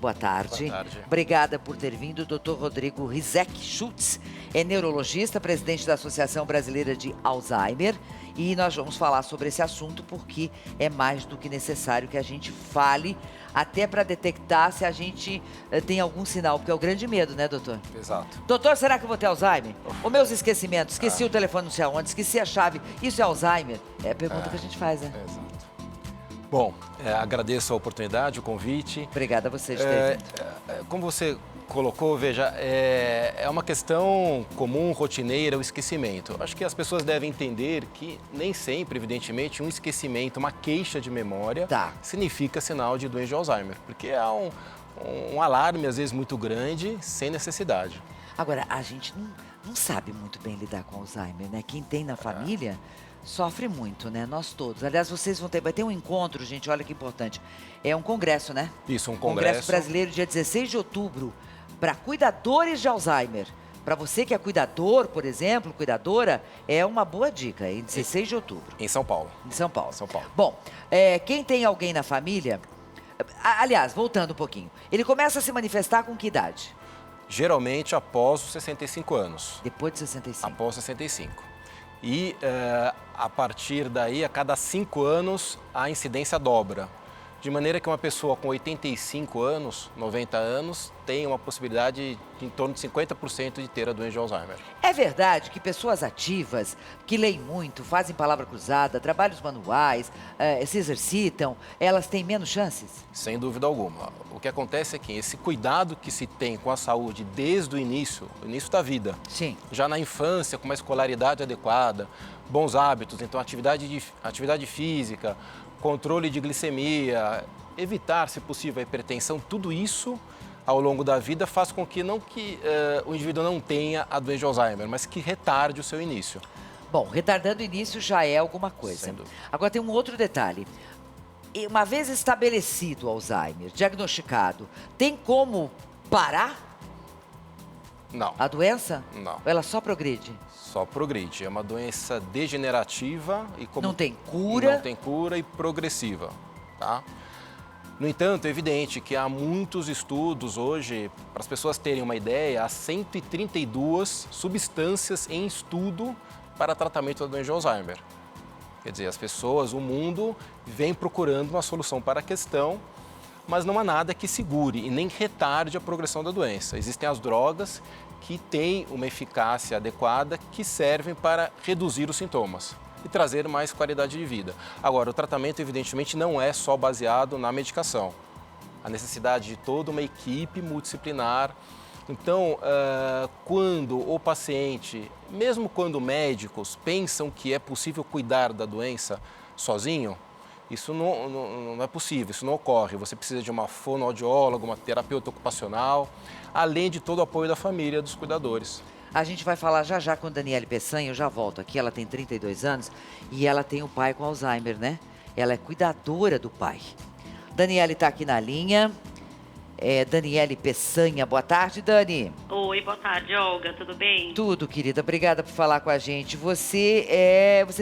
boa tarde. Boa tarde. Obrigada por ter vindo. O Dr. Rodrigo Rizek Schultz é neurologista, presidente da Associação Brasileira de Alzheimer. E nós vamos falar sobre esse assunto porque é mais do que necessário que a gente fale, até para detectar se a gente tem algum sinal, porque é o grande medo, né, doutor? Exato. Doutor, será que eu vou ter Alzheimer? Os meus esquecimentos, esqueci o telefone não sei aonde, esqueci a chave, isso é Alzheimer? É a pergunta que a gente faz, né? Exato. Bom, agradeço a oportunidade, o convite. Obrigada a você de ter vindo. Como você colocou, veja, é uma questão comum, rotineira, o esquecimento. Acho que as pessoas devem entender que nem sempre, evidentemente, um esquecimento, uma queixa de memória, significa sinal de doença de Alzheimer, porque há um alarme, às vezes, muito grande, sem necessidade. Agora, a gente não sabe muito bem lidar com Alzheimer, né? Quem tem na família sofre muito, né? Nós todos. Aliás, vai ter um encontro, gente, olha que importante. É um congresso, né? Isso, um Congresso brasileiro, dia 16 de outubro, para cuidadores de Alzheimer. Para você que é cuidador, por exemplo, cuidadora, é uma boa dica, em 16 de outubro. Em São Paulo. Em São Paulo. São Paulo. Bom, quem tem alguém na família... Aliás, voltando um pouquinho, ele começa a se manifestar com que idade? Geralmente após os 65 anos. Depois de 65? Após 65. E a partir daí, a cada 5 anos, a incidência dobra. De maneira que uma pessoa com 85 anos, 90 anos, tem uma possibilidade de em torno de 50% de ter a doença de Alzheimer. É verdade que pessoas ativas, que leem muito, fazem palavra cruzada, trabalhos manuais, se exercitam, elas têm menos chances? Sem dúvida alguma. O que acontece é que esse cuidado que se tem com a saúde desde o início da vida, sim, já na infância, com uma escolaridade adequada, bons hábitos, então atividade física, controle de glicemia, evitar, se possível, a hipertensão, tudo isso ao longo da vida faz com que o indivíduo não tenha a doença de Alzheimer, mas que retarde o seu início. Bom, retardando o início já é alguma coisa. Sem dúvida. Agora tem um outro detalhe. Uma vez estabelecido o Alzheimer, diagnosticado, tem como parar Não. a doença? Não. Ou ela só progride? Só progride. É uma doença degenerativa e não tem cura? Não tem cura e progressiva, tá? No entanto, é evidente que há muitos estudos hoje, para as pessoas terem uma ideia, há 132 substâncias em estudo para tratamento da doença de Alzheimer. Quer dizer, as pessoas, o mundo, vem procurando uma solução para a questão, mas não há nada que segure e nem retarde a progressão da doença. Existem as drogas que têm uma eficácia adequada, que servem para reduzir os sintomas e trazer mais qualidade de vida. Agora, o tratamento, evidentemente, não é só baseado na medicação. A necessidade de toda uma equipe multidisciplinar. Então, quando o paciente, mesmo quando médicos pensam que é possível cuidar da doença sozinho, isso não é possível, isso não ocorre. Você precisa de uma fonoaudióloga, uma terapeuta ocupacional, além de todo o apoio da família, dos cuidadores. A gente vai falar já já com Daniele Peçanha, eu já volto aqui, ela tem 32 anos e ela tem o pai com Alzheimer, né? Ela é cuidadora do pai. Daniele está aqui na linha. Daniele Peçanha, boa tarde, Dani. Oi, boa tarde, Olga, tudo bem? Tudo, querida, obrigada por falar com a gente. Você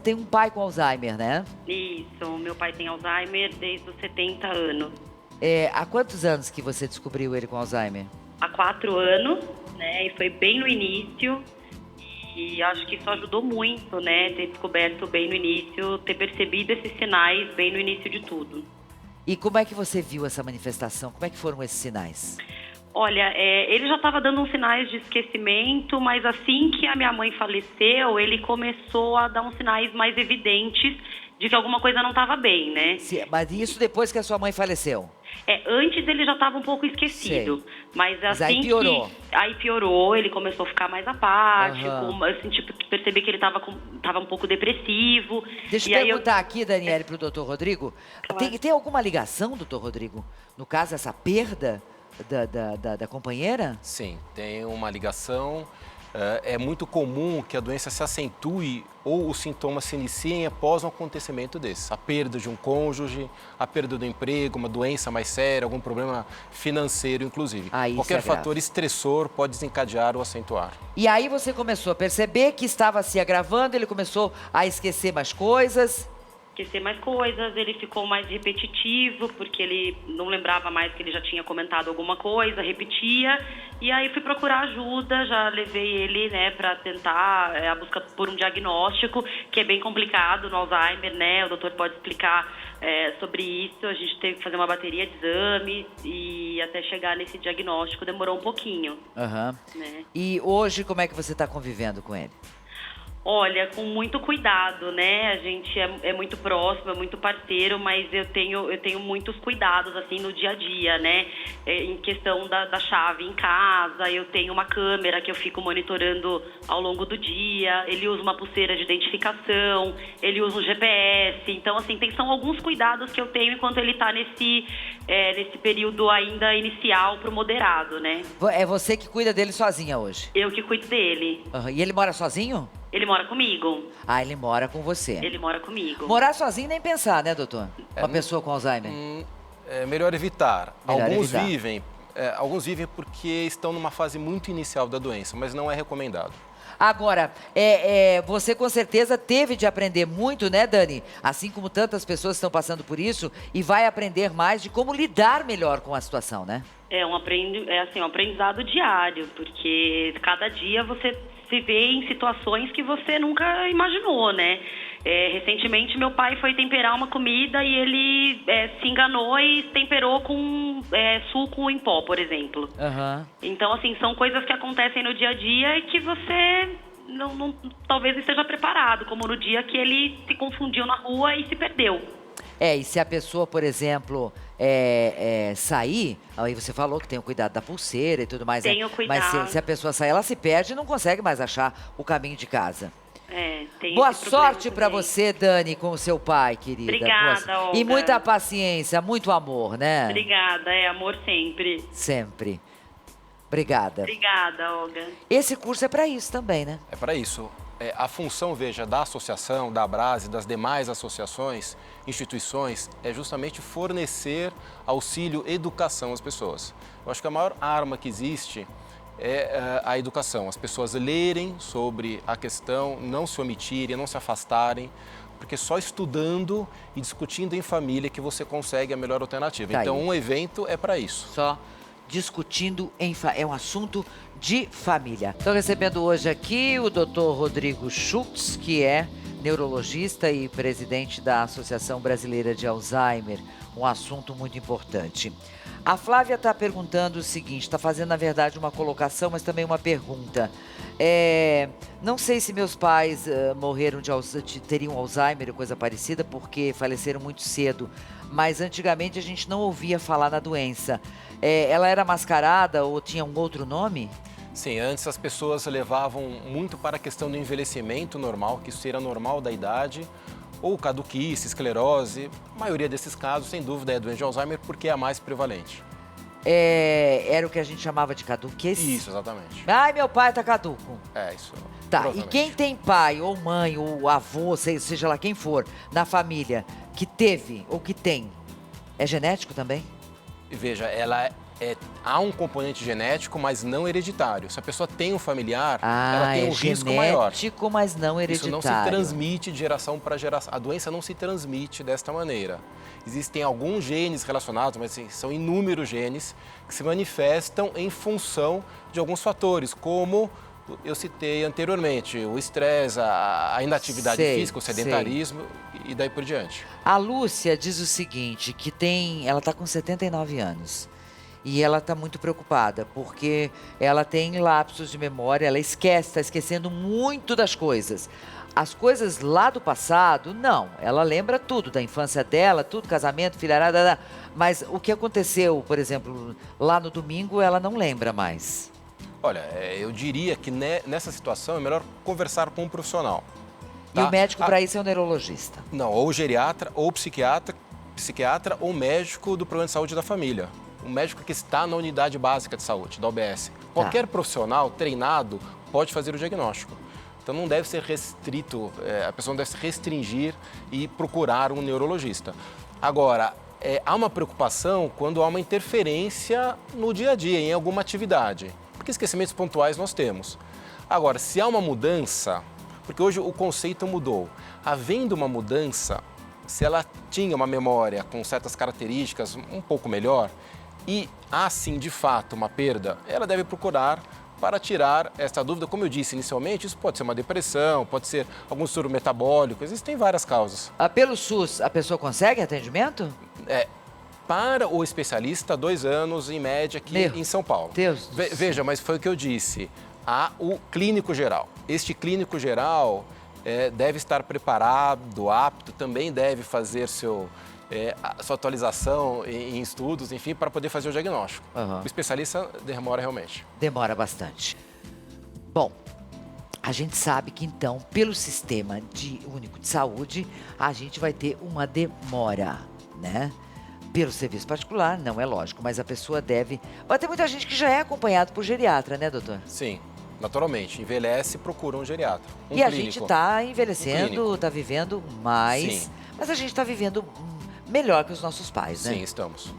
tem um pai com Alzheimer, né? Isso, meu pai tem Alzheimer desde os 70 anos. Há quantos anos que você descobriu ele com Alzheimer? Há 4 anos, né, e foi bem no início, e acho que isso ajudou muito, né, ter descoberto bem no início, ter percebido esses sinais bem no início de tudo. E como é que você viu essa manifestação? Como é que foram esses sinais? Olha, ele já estava dando uns sinais de esquecimento, mas assim que a minha mãe faleceu, ele começou a dar uns sinais mais evidentes de que alguma coisa não estava bem, né? Sim, mas isso depois que a sua mãe faleceu? Antes ele já estava um pouco esquecido, sei. mas assim aí piorou. Aí piorou, ele começou a ficar mais apático, assim, tipo, percebi que ele estava um pouco depressivo. Deixa eu perguntar aqui, Daniele, para o doutor Rodrigo. Claro. Tem alguma ligação, doutor Rodrigo? No caso, essa perda da companheira? Sim, tem uma ligação. É muito comum que a doença se acentue ou os sintomas se iniciem após um acontecimento desse. A perda de um cônjuge, a perda do emprego, uma doença mais séria, algum problema financeiro, inclusive. Qualquer fator estressor pode desencadear ou acentuar. E aí você começou a perceber que estava se agravando, ele começou a esquecer mais coisas? esquecer mais coisas, ele ficou mais repetitivo, porque ele não lembrava mais que ele já tinha comentado alguma coisa, repetia, e aí fui procurar ajuda, já levei ele, né, para tentar a busca por um diagnóstico, que é bem complicado no Alzheimer, né, o doutor pode explicar sobre isso, a gente teve que fazer uma bateria de exames e até chegar nesse diagnóstico demorou um pouquinho. Aham. Né? E hoje, como é que você está convivendo com ele? Olha, com muito cuidado, né? A gente é muito próximo, é muito parceiro, mas eu tenho muitos cuidados, assim, no dia a dia, né? Em questão da chave em casa, eu tenho uma câmera que eu fico monitorando ao longo do dia, ele usa uma pulseira de identificação, ele usa um GPS, então, assim, são alguns cuidados que eu tenho enquanto ele está nesse período ainda inicial pro moderado, né? É você que cuida dele sozinha hoje? Eu que cuido dele. Aham. E ele mora sozinho? Ele mora comigo. Ah, ele mora com você. Ele mora comigo. Morar sozinho nem pensar, né, doutor? Uma pessoa com Alzheimer. É melhor evitar. Melhor Alguns evitar. alguns vivem porque estão numa fase muito inicial da doença, mas não é recomendado. Agora, você com certeza teve de aprender muito, né, Dani? Assim como tantas pessoas estão passando por isso, e vai aprender mais de como lidar melhor com a situação, né? É um aprendizado diário, porque cada dia você se vê em situações que você nunca imaginou, né? Recentemente, meu pai foi temperar uma comida e ele se enganou e temperou com suco em pó, por exemplo. Aham. Então, assim, são coisas que acontecem no dia a dia e que você talvez esteja preparado, como no dia que ele se confundiu na rua e se perdeu. E se a pessoa, por exemplo, sair, aí você falou que tem o cuidado da pulseira e tudo mais. Tenho cuidado. Mas se a pessoa sair, ela se perde e não consegue mais achar o caminho de casa. Tem Boa esse problema sorte pra também. você, Dani, com o seu pai, querida. Obrigada, Olga. E muita paciência, muito amor, né? Obrigada, amor sempre. Sempre. Obrigada. Obrigada, Olga. Esse curso é pra isso também, né? É para isso. A função, veja, da associação, da Abrase, das demais associações, instituições, é justamente fornecer auxílio, educação às pessoas. Eu acho que a maior arma que existe é a educação. As pessoas lerem sobre a questão, não se omitirem, não se afastarem, porque só estudando e discutindo em família que você consegue a melhor alternativa. Tá então, aí. um evento é para isso. Só discutindo é um assunto de família. Estou recebendo hoje aqui o Dr. Rodrigo Schultz, que é neurologista e presidente da Associação Brasileira de Alzheimer, um assunto muito importante. A Flávia está perguntando o seguinte, está fazendo, na verdade, uma colocação, mas também uma pergunta. Não sei se meus pais teriam Alzheimer ou coisa parecida, porque faleceram muito cedo, mas antigamente a gente não ouvia falar na doença. Ela era mascarada ou tinha um outro nome? Sim, antes as pessoas levavam muito para a questão do envelhecimento normal, que isso era normal da idade, ou caduquice, esclerose. A maioria desses casos, sem dúvida, é doença de Alzheimer porque é a mais prevalente. Era o que a gente chamava de caduquice? Isso, exatamente. Ai, meu pai tá caduco. Isso. Tá, e provavelmente. quem tem pai ou mãe ou avô, seja lá quem for, na família, que teve ou que tem, é genético também? Veja, há um componente genético, mas não hereditário. Se a pessoa tem um familiar, ela tem um risco maior. Genético, mas não hereditário. Isso não se transmite de geração para geração. A doença não se transmite desta maneira. Existem alguns genes relacionados, mas assim, são inúmeros genes que se manifestam em função de alguns fatores, como eu citei anteriormente, o estresse, a inatividade física, o sedentarismo e daí por diante. A Lúcia diz o seguinte, que ela está com 79 anos. E ela está muito preocupada, porque ela tem lapsos de memória, ela está esquecendo muito das coisas. As coisas lá do passado, não. Ela lembra tudo, da infância dela, tudo, casamento, filharada, mas o que aconteceu, por exemplo, lá no domingo, ela não lembra mais. Olha, eu diria que nessa situação é melhor conversar com um profissional. E o médico para isso é o neurologista? Não, ou geriatra, ou psiquiatra ou médico do programa de saúde da família. Um médico que está na unidade básica de saúde, da OBS. Qualquer profissional treinado pode fazer o diagnóstico. Então não deve ser restrito, a pessoa não deve se restringir e procurar um neurologista. Agora, há uma preocupação quando há uma interferência no dia a dia, em alguma atividade. Porque esquecimentos pontuais nós temos. Agora, se há uma mudança, porque hoje o conceito mudou. Havendo uma mudança, se ela tinha uma memória com certas características um pouco melhor e há sim, de fato, uma perda, ela deve procurar para tirar essa dúvida. Como eu disse inicialmente, isso pode ser uma depressão, pode ser algum distúrbio metabólico, existem várias causas. Pelo SUS, a pessoa consegue atendimento? Para o especialista, 2 anos em média aqui em São Paulo. Deus. Veja, mas foi o que eu disse. Há o clínico geral. Este clínico geral deve estar preparado, apto, também deve fazer sua atualização em estudos, enfim, para poder fazer o diagnóstico. O especialista demora realmente. Demora bastante. Bom, a gente sabe que então, pelo Sistema Único de Saúde, a gente vai ter uma demora, né? Pelo serviço particular, não é lógico, mas a pessoa deve... Vai ter muita gente que já é acompanhado por geriatra, né, doutor? Sim, naturalmente. Envelhece, procura um geriatra. E a gente está envelhecendo, está vivendo mais, Sim. Mas a gente está vivendo melhor que os nossos pais, né? Sim, estamos.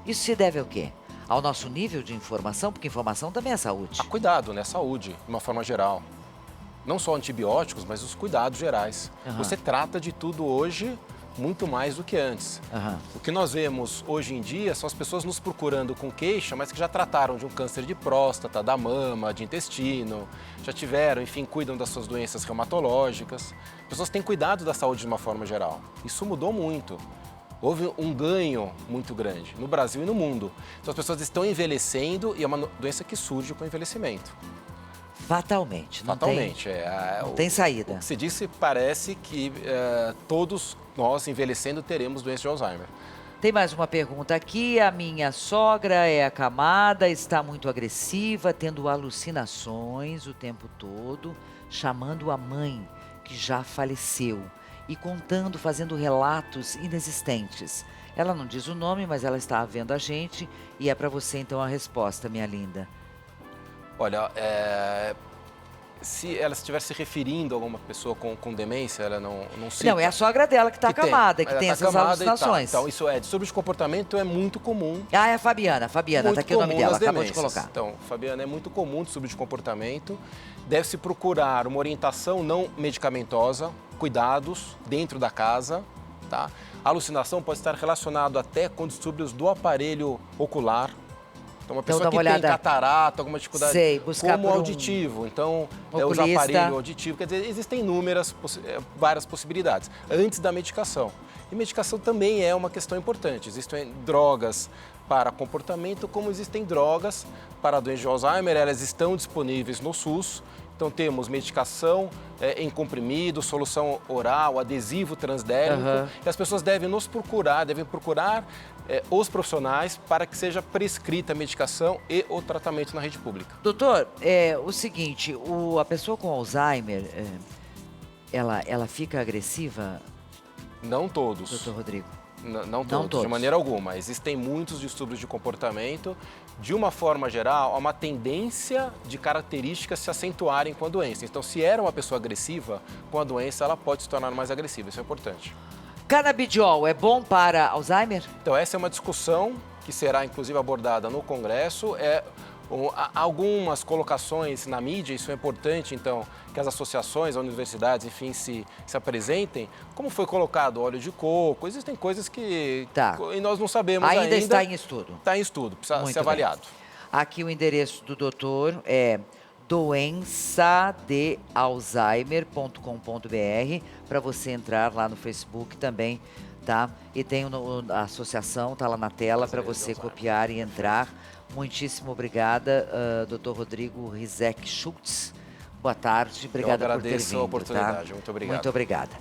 Isso se deve ao quê? Ao nosso nível de informação, porque informação também é saúde. A cuidado, né? Saúde, de uma forma geral. Não só antibióticos, mas os cuidados gerais. Você trata de tudo hoje muito mais do que antes. O que nós vemos hoje em dia são as pessoas nos procurando com queixa, mas que já trataram de um câncer de próstata, da mama, de intestino, já tiveram, enfim, cuidam das suas doenças reumatológicas. As pessoas têm cuidado da saúde de uma forma geral. Isso mudou muito. Houve um ganho muito grande no Brasil e no mundo. Então as pessoas estão envelhecendo e é uma doença que surge com o envelhecimento. Fatalmente. Fatalmente. Não tem saída. O que se disse parece que todos nós, envelhecendo, teremos doença de Alzheimer. Tem mais uma pergunta aqui. A minha sogra é acamada, está muito agressiva, tendo alucinações o tempo todo, chamando a mãe, que já faleceu, e contando, fazendo relatos inexistentes. Ela não diz o nome, mas ela está vendo a gente e é para você então a resposta, minha linda. Olha, se ela estiver se referindo a alguma pessoa com demência, ela não cita. Não, é a sogra dela que está acamada, que tem essas alucinações. Então, isso distúrbio de comportamento é muito comum. É a Fabiana, está aqui o nome dela, acabou de colocar. Então, Fabiana, é muito comum distúrbio de comportamento. Deve-se procurar uma orientação não medicamentosa, cuidados dentro da casa, tá? A alucinação pode estar relacionada até com distúrbios do aparelho ocular. Então, uma pessoa que tem catarata, alguma dificuldade, como auditivo, então, os aparelhos auditivos, quer dizer, existem várias possibilidades, antes da medicação. E medicação também é uma questão importante. Existem drogas para comportamento, como existem drogas para a doença de Alzheimer, elas estão disponíveis no SUS. Então, temos medicação em comprimido, solução oral, adesivo transdérmico. E as pessoas devem procurar os profissionais para que seja prescrita a medicação e o tratamento na rede pública. Doutor, o seguinte, a pessoa com Alzheimer, ela fica agressiva? Não todos. Doutor Rodrigo? Não todos, de maneira alguma. Existem muitos distúrbios de comportamento. De uma forma geral, há uma tendência de características se acentuarem com a doença. Então, se era uma pessoa agressiva, com a doença ela pode se tornar mais agressiva. Isso é importante. Canabidiol é bom para Alzheimer? Então, essa é uma discussão que será, inclusive, abordada no Congresso. Algumas colocações na mídia, isso é importante, então, que as associações, as universidades, enfim, se apresentem. Como foi colocado óleo de coco, existem coisas que e nós não sabemos ainda. Ainda está em estudo. Está em estudo, precisa ser avaliado. Aqui o endereço do doutor é doençadealzheimer.com.br para você entrar lá no Facebook também, tá? E tem a associação, tá lá na tela para você copiar e entrar. Muitíssimo obrigada, Dr. Rodrigo Rizek Schultz. Boa tarde, obrigada por ter vindo. Eu agradeço a oportunidade, muito obrigado. Muito obrigada.